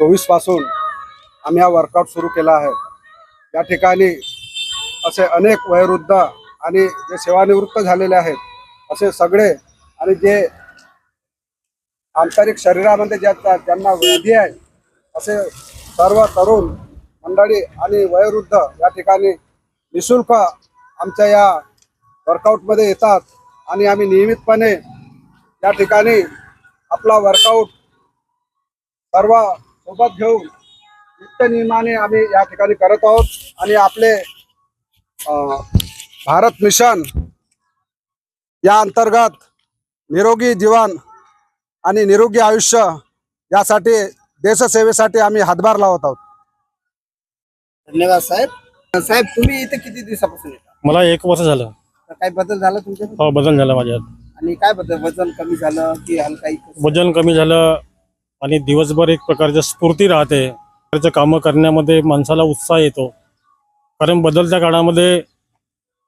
24 पासून आम्ही हा वर्कआउट सुरू केला आहे। या ठिकाणी असे अनेक वयोवृद्ध आणि जे सेवानिवृत्त झालेले आहेत असे सगळे आणि जे आंतरिक शरीरामध्ये ज्यांना व्याधी आहे असे सर्व तरुण मंडळी आणि वयोवृद्ध या ठिकाणी निःशुल्क आमच्या या वर्कआउटमध्ये येतात आणि आम्ही नियमितपणे या ठिकाणी आपला वर्कआउट सर्व सोबत घेऊन नित्यनियमाने आम्ही या ठिकाणी करत आहोत आणि आपले भारत मिशन या अंतर्गत निरोगी जीवन आणि निरोगी आयुष्य यासाठी देशसेवेसाठी आम्ही हातभार लावत आहोत। धन्यवाद साहेब। साहेब तुम्ही इथे किती दिवसापासून येता? मला 1 वर्ष झालं। काय बदल झाला तुमच्या? हो, बदल झाला माझ्यात। आणि काय बदल? वजन कमी झालं की हलकाई? वजन कमी झालं आणि दिवसभर एक प्रकारची स्फूर्ती राहते। कामं करण्यामध्ये माणसाला उत्साह येतो, कारण बदलत्या काळामध्ये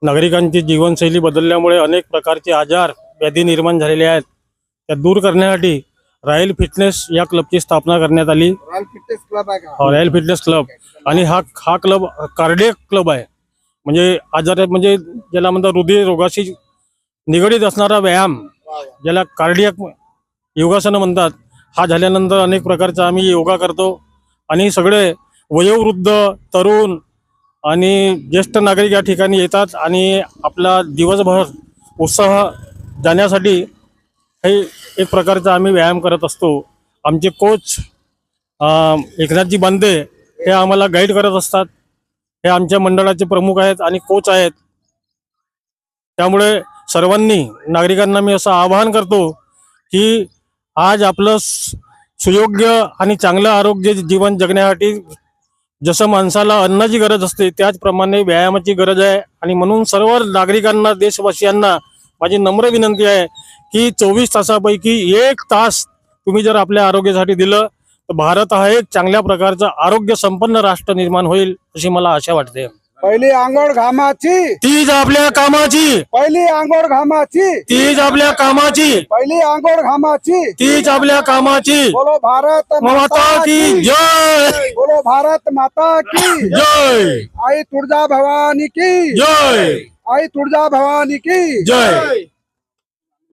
नागरिकांची जीवनशैली बदलल्यामुळे अनेक प्रकारचे आजार व्याधी निर्माण झालेले आहेत। त्या दूर करण्यासाठी रॉयल फिटनेस या क्लबची स्थापना करण्यात आली। रॉयल फिटनेस क्लब आहे का? रॉयल फिटनेस क्लब आणि हा क्लब कार्डियक क्लब आहे, म्हणजे आजार म्हणजे ज्याला म्हणतात हृदय रोगाशी निगडीत असणारा व्यायाम ज्याला कार्डियक योगासनं म्हणतात। हा झाल्यानंतर अनेक प्रकारचा आम्ही योगा करतो आणि सगळे वयोवृद्ध तरुण आणि ज्येष्ठ नागरिक या ठिकाणी येतात आणि आपला दिवसभर उत्साह जाण्यासाठी हे एक प्रकारचा आम्ही व्यायाम करत असतो। आमचे कोच एकनाथजी बांदे हे आम्हाला गाईड करत असतात। हे आमच्या मंडळाचे प्रमुख आहेत आणि कोच आहेत। त्यामुळे सर्वांनी नागरिकांना मी असं आवाहन करतो की आज आपलं सुयोग्य आणि चांगलं आरोग्य जीवन जगण्यासाठी जसं माणसाला अन्नाची गरज असते त्याचप्रमाणे व्यायामाची गरज आहे। आणि म्हणून सर्व नागरिकांना देशवासियांना माझी नम्र विनंती आहे की 24 तासापैकी 1 तास तुम्ही जर आपल्या आरोग्यासाठी दिलं तर भारत हा एक चांगल्या प्रकारचा आरोग्य संपन्न राष्ट्र निर्माण होईल अशी मला आशा वाटते। पहिली आंघोळ घामाची, तीच आपल्या कामाची। पहिली आंघोळ घामाची, तीच आपल्या कामाची। पहिली आंघोळ घामाची, तीच आपल्या कामाची। बोलो भारत माता की जय, बोलो भारत माता की जय, आई तुळजा भवानी की जय, आई तुळजा भवानी की जय।